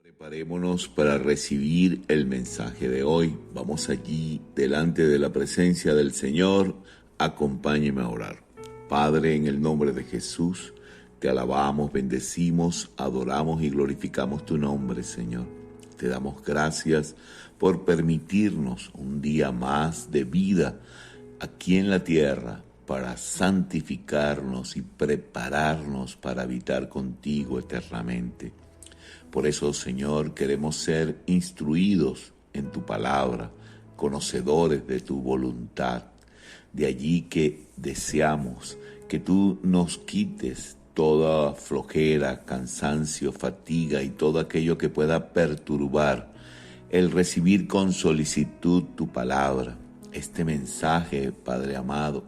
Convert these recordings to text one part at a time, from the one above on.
Preparémonos para recibir el mensaje de hoy. Vamos allí delante de la presencia del Señor. Acompáñeme a orar. Padre, en el nombre de Jesús, te alabamos, bendecimos, adoramos y glorificamos tu nombre, Señor. Te damos gracias por permitirnos un día más de vida aquí en la tierra para santificarnos y prepararnos para habitar contigo eternamente. Por eso, Señor, queremos ser instruidos en tu palabra, conocedores de tu voluntad. De allí que deseamos que tú nos quites toda flojera, cansancio, fatiga y todo aquello que pueda perturbar el recibir con solicitud tu palabra. Este mensaje, Padre amado,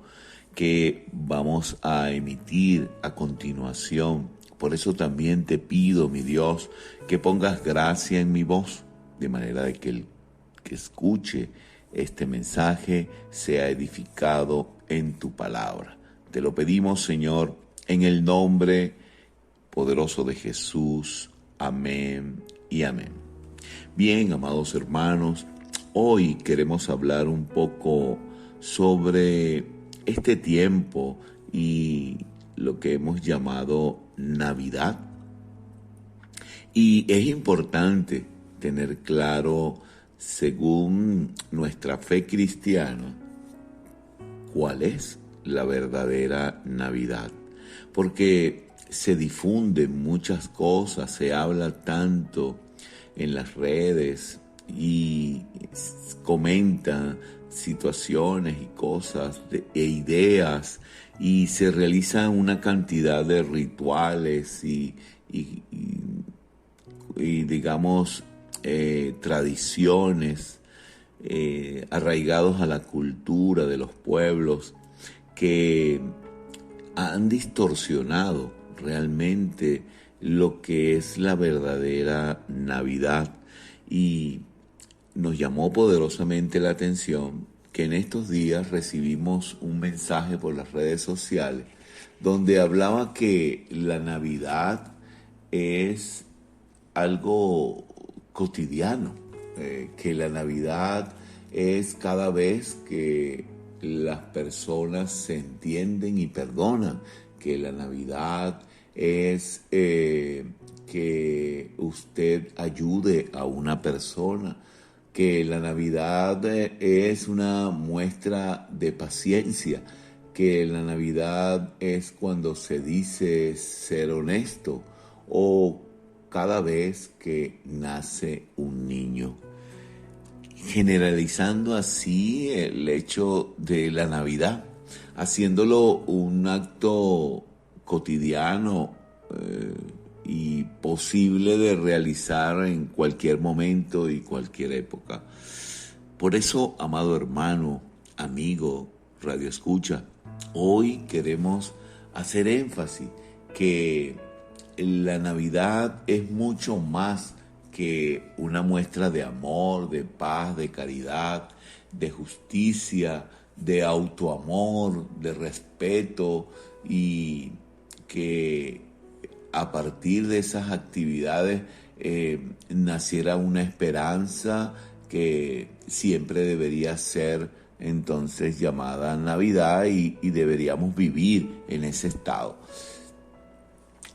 que vamos a emitir a continuación. Por eso también te pido, mi Dios, que pongas gracia en mi voz, de manera de que el que escuche este mensaje sea edificado en tu palabra. Te lo pedimos, Señor, en el nombre poderoso de Jesús. Amén y amén. Bien, amados hermanos, hoy queremos hablar un poco sobre este tiempo y lo que hemos llamado Navidad. Y es importante tener claro, según nuestra fe cristiana, cuál es la verdadera Navidad. Porque se difunden muchas cosas, se habla tanto en las redes y comentan situaciones y cosas e ideas, y se realizan una cantidad de rituales y digamos tradiciones arraigados a la cultura de los pueblos, que han distorsionado realmente lo que es la verdadera Navidad. Y nos llamó poderosamente la atención que en estos días recibimos un mensaje por las redes sociales donde hablaba que la Navidad es algo cotidiano, que la Navidad es cada vez que las personas se entienden y perdonan, que la Navidad es que usted ayude a una persona, que la Navidad es una muestra de paciencia, que la Navidad es cuando se dice ser honesto, o cada vez que nace un niño. Generalizando así el hecho de la Navidad, haciéndolo un acto cotidiano y posible de realizar en cualquier momento y cualquier época. Por eso, amado hermano, amigo, radioescucha, hoy queremos hacer énfasis que la Navidad es mucho más que una muestra de amor, de paz, de caridad, de justicia, de autoamor, de respeto, y que a partir de esas actividades naciera una esperanza que siempre debería ser entonces llamada Navidad, y deberíamos vivir en ese estado.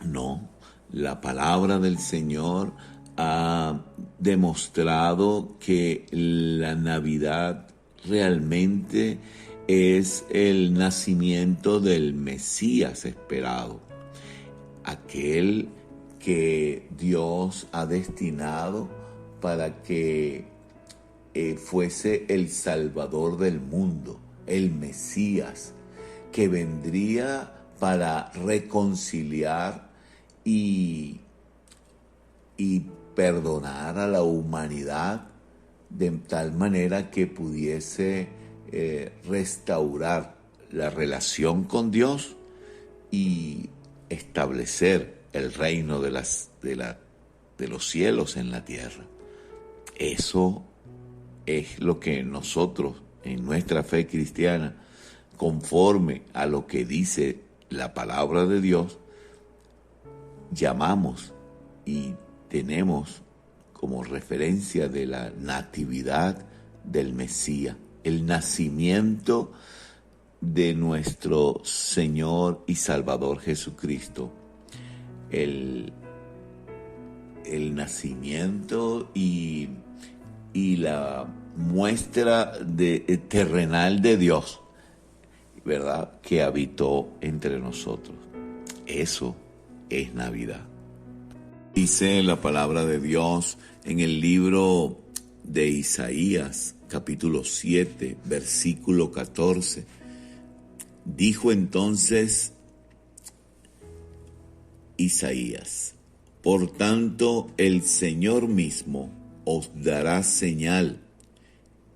No, la palabra del Señor ha demostrado que la Navidad realmente es el nacimiento del Mesías esperado, aquel que Dios ha destinado para que fuese el Salvador del mundo, el Mesías, que vendría para reconciliar y perdonar a la humanidad de tal manera que pudiese restaurar la relación con Dios y establecer el reino de los cielos en la tierra. Eso es lo que nosotros en nuestra fe cristiana, conforme a lo que dice la palabra de Dios, llamamos y tenemos como referencia de la natividad del Mesías, el nacimiento de nuestro Señor y Salvador Jesucristo, el nacimiento y la muestra terrenal de Dios, ¿verdad?, que habitó entre nosotros. Eso es Navidad. Dice la palabra de Dios en el libro de Isaías, capítulo 7, versículo 14. Dijo entonces Isaías: por tanto, el Señor mismo os dará señal.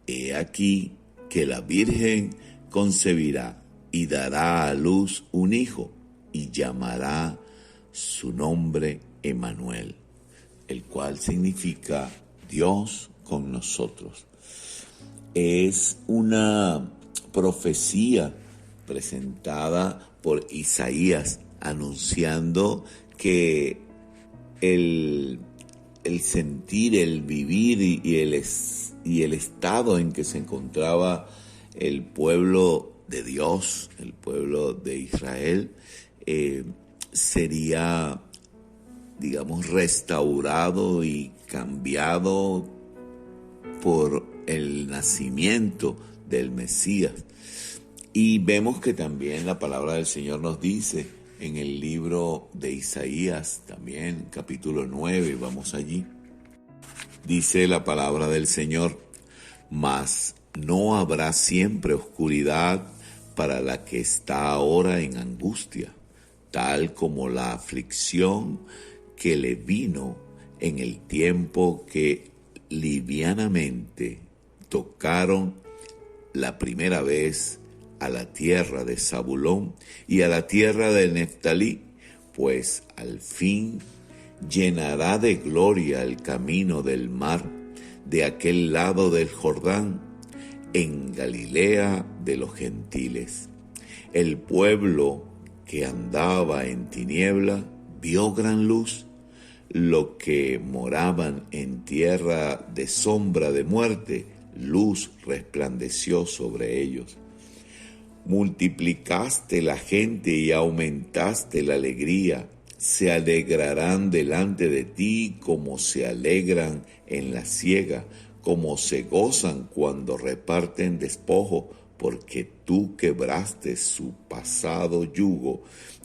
He aquí que la Virgen concebirá y dará a luz un hijo, y llamará su nombre Emmanuel, el cual significa Dios con nosotros. Es una profecía presentada por Isaías, anunciando que el sentir, el vivir y el estado en que se encontraba el pueblo de Dios, el pueblo de Israel, sería, digamos, restaurado y cambiado por el nacimiento del Mesías. Y vemos que también la palabra del Señor nos dice en el libro de Isaías, también capítulo 9, vamos allí, dice la palabra del Señor: mas no habrá siempre oscuridad para la que está ahora en angustia, tal como la aflicción que le vino en el tiempo que livianamente tocaron la primera vez a la tierra de Zabulón y a la tierra de Neftalí, pues al fin llenará de gloria el camino del mar de aquel lado del Jordán, en Galilea de los gentiles. El pueblo que andaba en tiniebla vio gran luz, los que moraban en tierra de sombra de muerte, luz resplandeció sobre ellos. Multiplicaste la gente y aumentaste la alegría. Se alegrarán delante de ti como se alegran en la siega, como se gozan cuando reparten despojo, porque tú quebraste su pasado yugo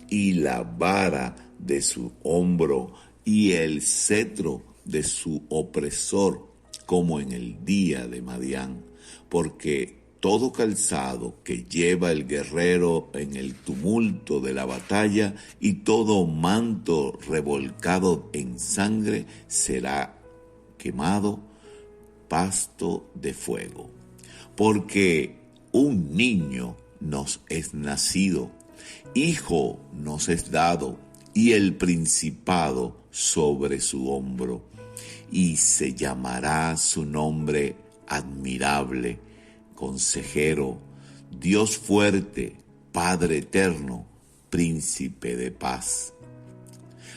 y la vara de su hombro y el cetro de su opresor, como en el día de Madián, porque todo calzado que lleva el guerrero en el tumulto de la batalla y todo manto revolcado en sangre será quemado, pasto de fuego. Porque un niño nos es nacido, hijo nos es dado, y el principado sobre su hombro, y se llamará su nombre admirable, Consejero, Dios fuerte, Padre eterno, Príncipe de paz.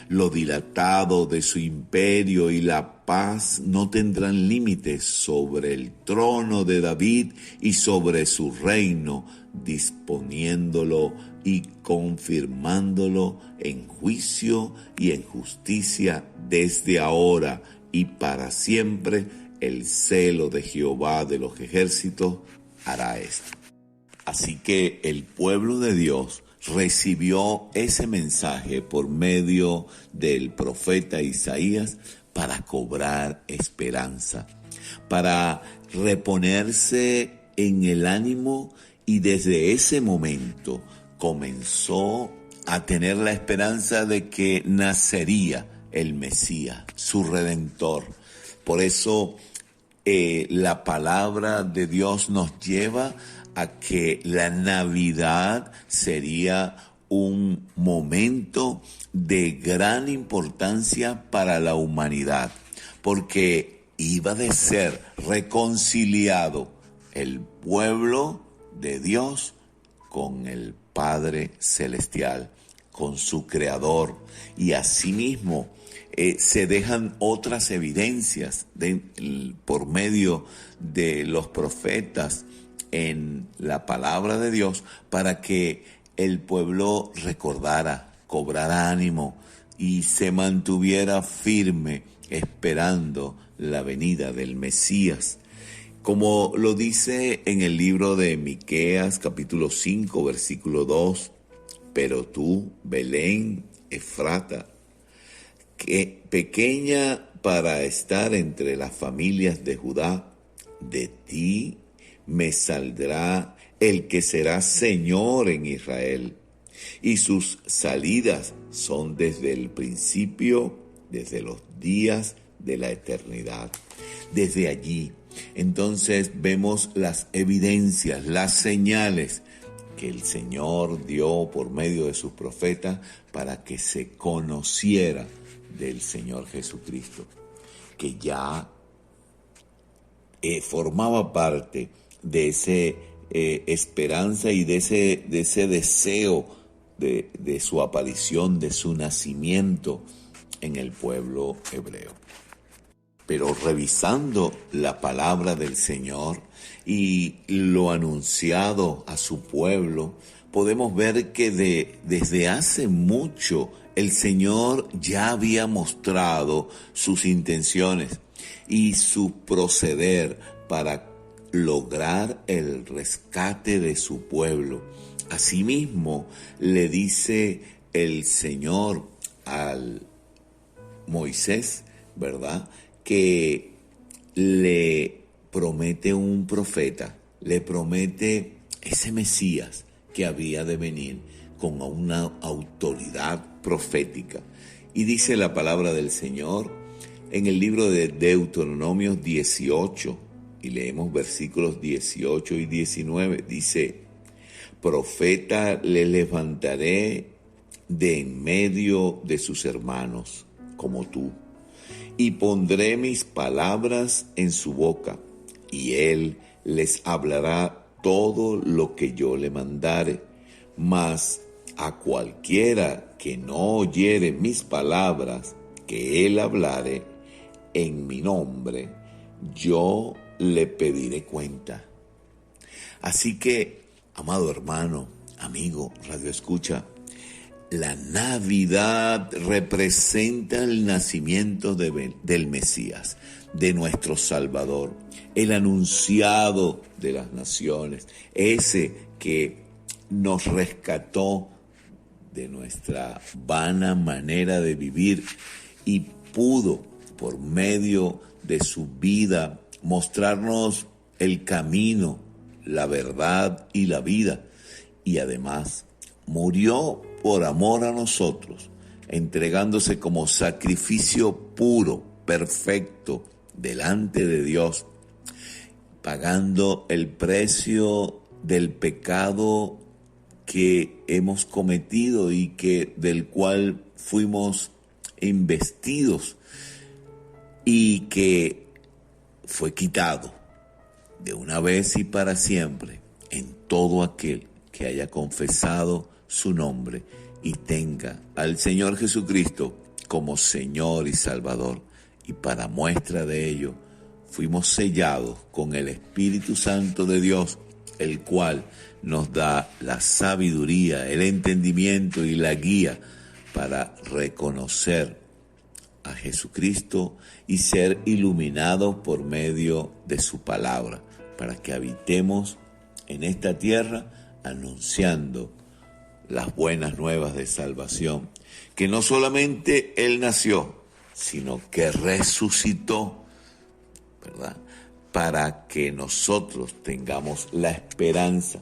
Lo dilatado de su imperio y la paz no tendrán límites sobre el trono de David y sobre su reino, disponiéndolo y confirmándolo en juicio y en justicia desde ahora y para siempre. El celo de Jehová de los ejércitos hará esto. Así que el pueblo de Dios recibió ese mensaje por medio del profeta Isaías para cobrar esperanza, para reponerse en el ánimo, y desde ese momento comenzó a tener la esperanza de que nacería el Mesías, su Redentor. Por eso la palabra de Dios nos lleva a que la Navidad sería un momento de gran importancia para la humanidad, porque iba de ser reconciliado el pueblo de Dios con el Padre Celestial, con su Creador, y asimismo se dejan otras evidencias por medio de los profetas en la palabra de Dios para que el pueblo recordara, cobrara ánimo y se mantuviera firme esperando la venida del Mesías. Como lo dice en el libro de Miqueas, capítulo 5, versículo 2, pero tú, Belén, Efrata, que pequeña para estar entre las familias de Judá, de ti me saldrá el que será Señor en Israel, y sus salidas son desde el principio, desde los días de la eternidad. Desde allí, entonces vemos las evidencias, las señales que el Señor dio por medio de sus profetas para que se conociera del Señor Jesucristo, que ya formaba parte de ese esperanza y de ese deseo de su aparición, de su nacimiento en el pueblo hebreo. Pero revisando la palabra del Señor y lo anunciado a su pueblo, podemos ver que desde hace mucho el Señor ya había mostrado sus intenciones y su proceder para lograr el rescate de su pueblo. Asimismo, le dice el Señor al Moisés, ¿verdad?, que le promete un profeta, le promete ese Mesías que había de venir con una autoridad profética. Y dice la palabra del Señor en el libro de Deuteronomio 18, y leemos versículos 18 y 19, dice: profeta le levantaré de en medio de sus hermanos, como tú, y pondré mis palabras en su boca, y él les hablará todo lo que yo le mandare. Mas a cualquiera que no oyere mis palabras que él hablare en mi nombre, yo le pediré cuenta. Así que, amado hermano, amigo, radio escucha, la Navidad representa el nacimiento del Mesías, de nuestro Salvador, el anunciado de las naciones, ese que nos rescató de nuestra vana manera de vivir y pudo, por medio de su vida, mostrarnos el camino, la verdad y la vida. Y además, murió por amor a nosotros, entregándose como sacrificio puro, perfecto, delante de Dios, pagando el precio del pecado que hemos cometido y del cual fuimos investidos y que fue quitado de una vez y para siempre en todo aquel que haya confesado su nombre y tenga al Señor Jesucristo como Señor y Salvador. Y para muestra de ello, fuimos sellados con el Espíritu Santo de Dios, el cual nos da la sabiduría, el entendimiento y la guía para reconocer a Jesucristo y ser iluminados por medio de su palabra, para que habitemos en esta tierra anunciando las buenas nuevas de salvación, que no solamente Él nació, sino que resucitó, ¿verdad?, para que nosotros tengamos la esperanza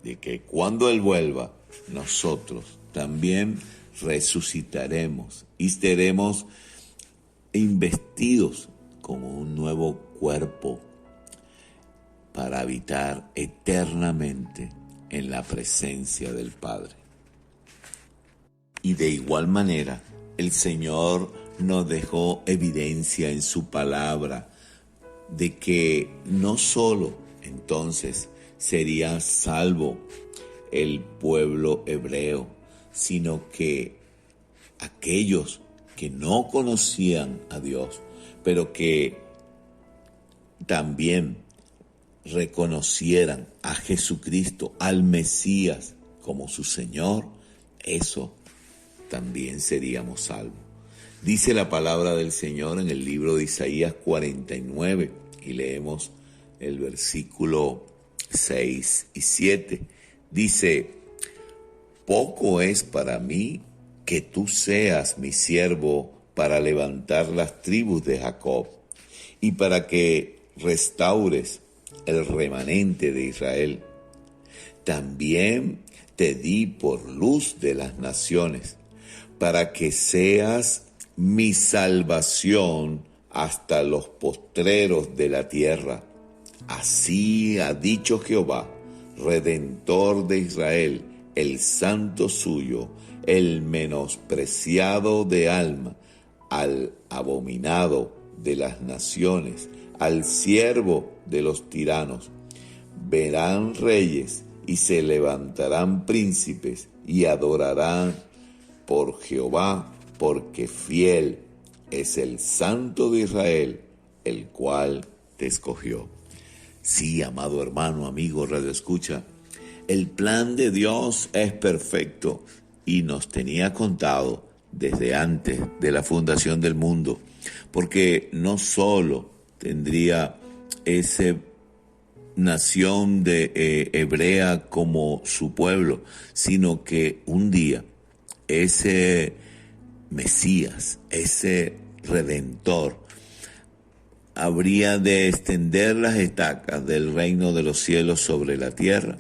de que cuando Él vuelva, nosotros también resucitaremos y seremos investidos con un nuevo cuerpo para habitar eternamente en la presencia del Padre. Y de igual manera, el Señor nos dejó evidencia en su palabra de que no solo entonces sería salvo el pueblo hebreo, sino que aquellos que no conocían a Dios, pero que también reconocieran a Jesucristo, al Mesías, como su Señor, eso también seríamos salvos. Dice la palabra del Señor en el libro de Isaías 49, y leemos el versículo 6 y 7. Dice: poco es para mí que tú seas mi siervo para levantar las tribus de Jacob y para que restaures el remanente de Israel. También te di por luz de las naciones, para que seas mi salvación hasta los postreros de la tierra. Así ha dicho Jehová, Redentor de Israel, el santo suyo, el menospreciado de alma, al abominado de las naciones, al siervo de los tiranos. Verán reyes y se levantarán príncipes y adorarán por Jehová, porque fiel es el Santo de Israel, el cual te escogió. Sí, amado hermano, amigo, Radio Escucha, el plan de Dios es perfecto y nos tenía contado desde antes de la fundación del mundo, porque no solo tendría esa nación de hebrea como su pueblo, sino que un día ese Mesías, ese Redentor, habría de extender las estacas del reino de los cielos sobre la tierra,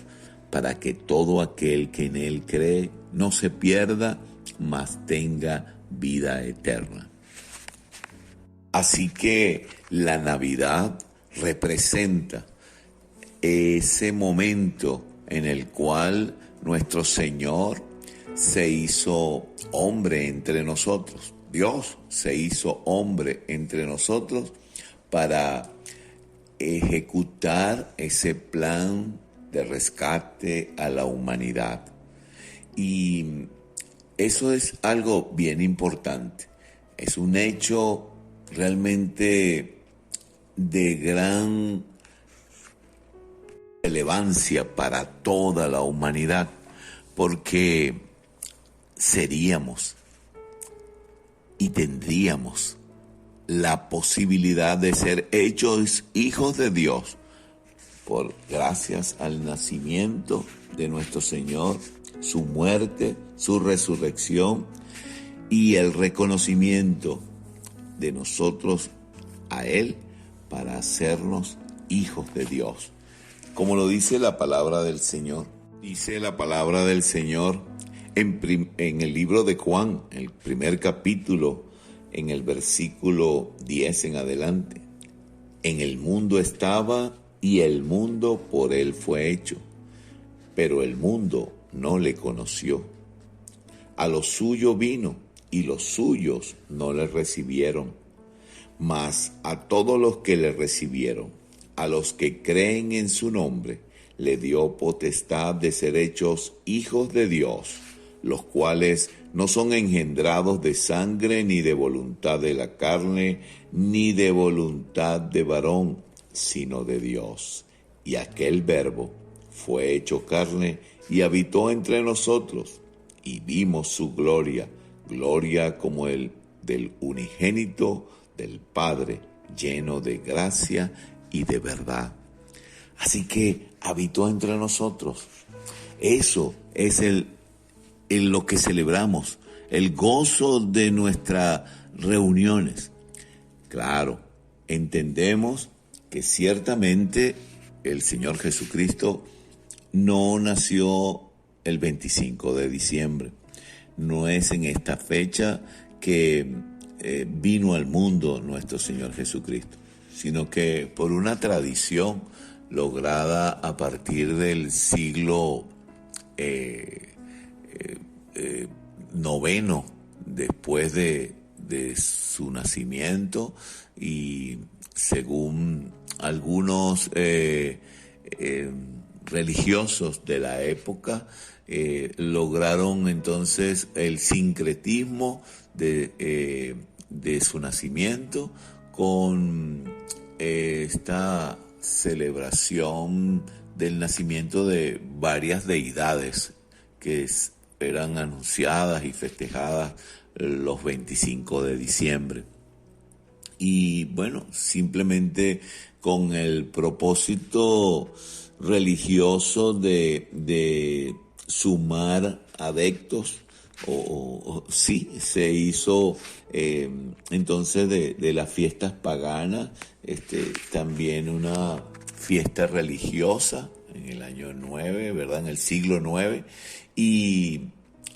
para que todo aquel que en él cree no se pierda, mas tenga vida eterna. Así que la Navidad representa ese momento en el cual nuestro Señor se hizo hombre entre nosotros. Dios se hizo hombre entre nosotros para ejecutar ese plan de rescate a la humanidad. Y eso es algo bien importante. Es un hecho realmente de gran relevancia para toda la humanidad, porque seríamos y tendríamos la posibilidad de ser hechos hijos de Dios por gracias al nacimiento de nuestro Señor, su muerte, su resurrección y el reconocimiento de nosotros a Él para hacernos hijos de Dios. Como lo dice la palabra del Señor. Dice la palabra del Señor en el libro de Juan, el primer capítulo, en el versículo 10 en adelante. En el mundo estaba y el mundo por él fue hecho, pero el mundo no le conoció. A lo suyo vino y los suyos no le recibieron. Mas a todos los que le recibieron, a los que creen en su nombre, le dio potestad de ser hechos hijos de Dios, los cuales no son engendrados de sangre, ni de voluntad de la carne, ni de voluntad de varón, sino de Dios. Y aquel Verbo fue hecho carne y habitó entre nosotros, y vimos su gloria, gloria como el del unigénito del Padre, lleno de gracia y de verdad. Así que habitó entre nosotros. Eso es lo que celebramos, el gozo de nuestras reuniones. Claro, entendemos que ciertamente el Señor Jesucristo no nació el 25 de diciembre. No es en esta fecha que vino al mundo nuestro Señor Jesucristo, sino que por una tradición lograda a partir del siglo noveno después de su nacimiento, y según algunos religiosos de la época, lograron entonces el sincretismo de su nacimiento con esta celebración del nacimiento de varias deidades que eran anunciadas y festejadas los 25 de diciembre. Y bueno, simplemente con el propósito religioso de sumar adeptos, sí, se hizo entonces de las fiestas paganas también una fiesta religiosa en el año 9, ¿verdad? En el siglo 9, y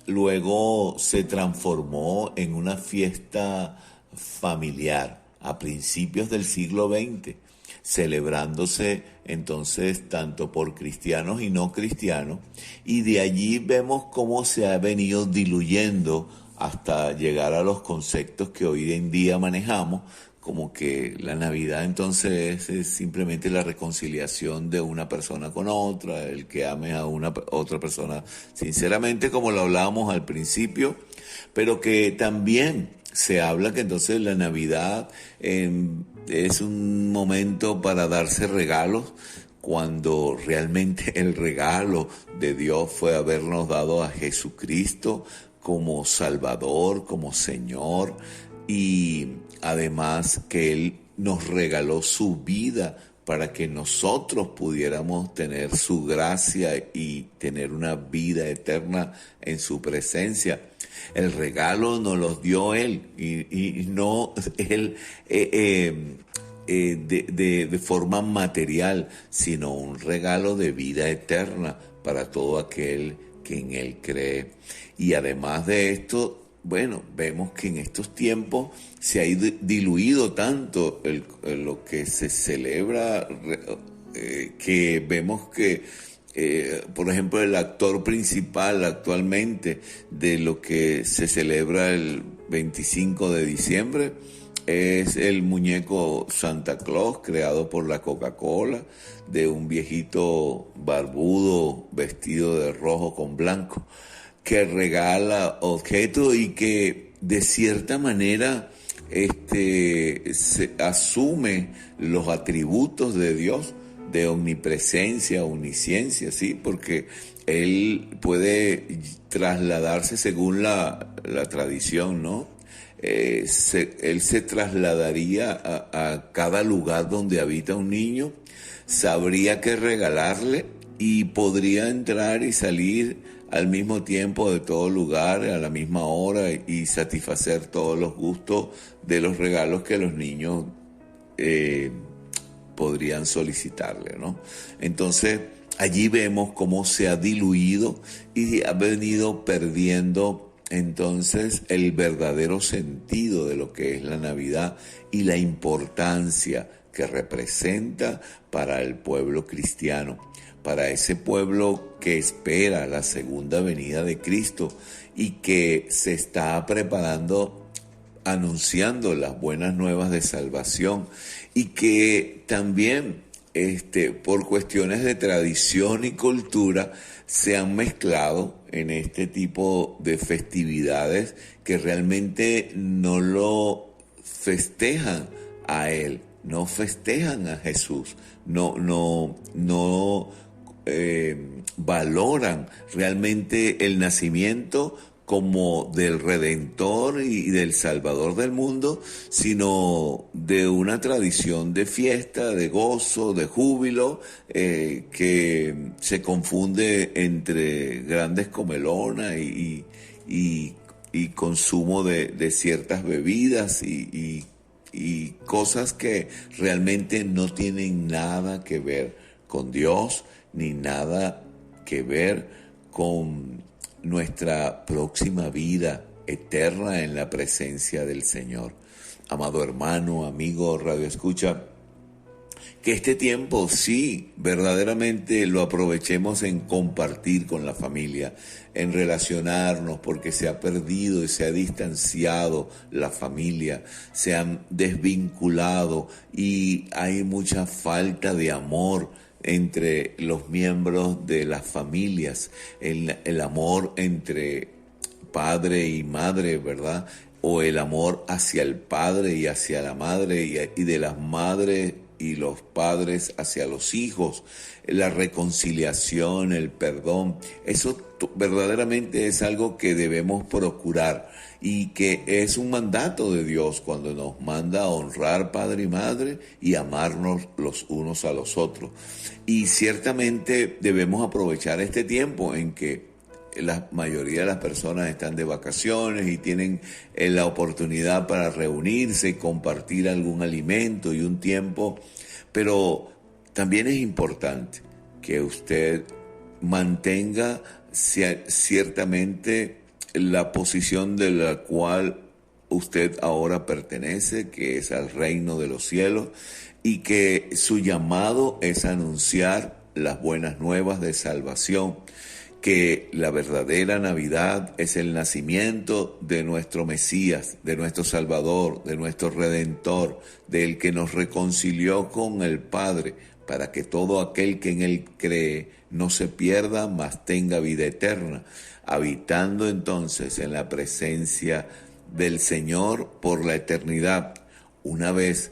luego se transformó en una fiesta familiar a principios del siglo XX, celebrándose entonces tanto por cristianos y no cristianos, y de allí vemos cómo se ha venido diluyendo hasta llegar a los conceptos que hoy en día manejamos, como que la Navidad entonces es simplemente la reconciliación de una persona con otra, el que ame a una otra persona sinceramente, como lo hablábamos al principio, pero que también se habla que entonces la Navidad es un momento para darse regalos, cuando realmente el regalo de Dios fue habernos dado a Jesucristo como Salvador, como Señor, y además que Él nos regaló su vida para que nosotros pudiéramos tener su gracia y tener una vida eterna en su presencia. El regalo nos lo dio Él y no Él de forma material, sino un regalo de vida eterna para todo aquel que en Él cree. Y además de esto, bueno, vemos que en estos tiempos se ha diluido tanto lo que se celebra, que vemos que, por ejemplo, el actor principal actualmente de lo que se celebra el 25 de diciembre es el muñeco Santa Claus, creado por la Coca-Cola, de un viejito barbudo vestido de rojo con blanco, que regala objetos y que de cierta manera se asume los atributos de Dios, de omnipresencia, omnisciencia, ¿sí? Porque Él puede trasladarse según la tradición, ¿no? Él se trasladaría a cada lugar donde habita un niño, sabría qué regalarle y podría entrar y salir al mismo tiempo de todo lugar, a la misma hora, y satisfacer todos los gustos de los regalos que los niños podrían solicitarle, ¿no? Entonces, allí vemos cómo se ha diluido y ha venido perdiendo entonces el verdadero sentido de lo que es la Navidad y la importancia que representa para el pueblo cristiano, para ese pueblo que espera la segunda venida de Cristo y que se está preparando, anunciando las buenas nuevas de salvación, y que también por cuestiones de tradición y cultura se han mezclado en este tipo de festividades que realmente no lo festejan a Él, no festejan a Jesús, no valoran realmente el nacimiento como del Redentor y del Salvador del mundo, sino de una tradición de fiesta, de gozo, de júbilo, que se confunde entre grandes comelonas y consumo de ciertas bebidas y cosas que realmente no tienen nada que ver con Dios, ni nada que ver con nuestra próxima vida eterna en la presencia del Señor. Amado hermano, amigo, radio escucha, que este tiempo sí, verdaderamente lo aprovechemos en compartir con la familia, en relacionarnos, porque se ha perdido y se ha distanciado la familia, se han desvinculado y hay mucha falta de amor entre los miembros de las familias, el amor entre padre y madre, ¿verdad? o el amor hacia el padre y hacia la madre y de las madres y los padres hacia los hijos, la reconciliación, el perdón. Eso verdaderamente es algo que debemos procurar y que es un mandato de Dios cuando nos manda a honrar padre y madre y amarnos los unos a los otros. Y ciertamente debemos aprovechar este tiempo en que la mayoría de las personas están de vacaciones y tienen la oportunidad para reunirse y compartir algún alimento y un tiempo, pero también es importante que usted mantenga ciertamente la posición de la cual usted ahora pertenece, que es al reino de los cielos, y que su llamado es anunciar las buenas nuevas de salvación, que la verdadera Navidad es el nacimiento de nuestro Mesías, de nuestro Salvador, de nuestro Redentor, del que nos reconcilió con el Padre, para que todo aquel que en Él cree no se pierda, mas tenga vida eterna, habitando entonces en la presencia del Señor por la eternidad, una vez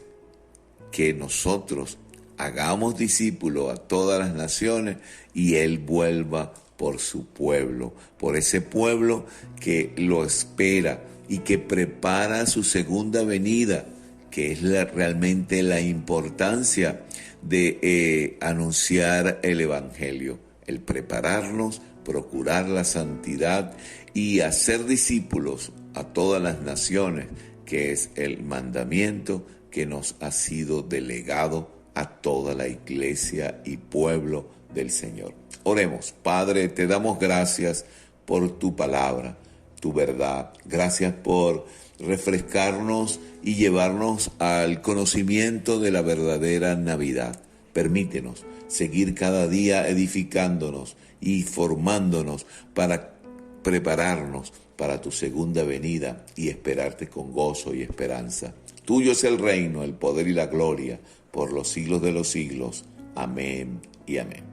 que nosotros hagamos discípulos a todas las naciones y Él vuelva por su pueblo, por ese pueblo que lo espera y que prepara su segunda venida, que es realmente la importancia de anunciar el Evangelio, el prepararnos, procurar la santidad y hacer discípulos a todas las naciones, que es el mandamiento que nos ha sido delegado a toda la iglesia y pueblo del Señor. Oremos. Padre, te damos gracias por tu palabra, tu verdad. Gracias por refrescarnos y llevarnos al conocimiento de la verdadera Navidad. Permítenos seguir cada día edificándonos y formándonos para prepararnos para tu segunda venida y esperarte con gozo y esperanza. Tuyo es el reino, el poder y la gloria por los siglos de los siglos. Amén y amén.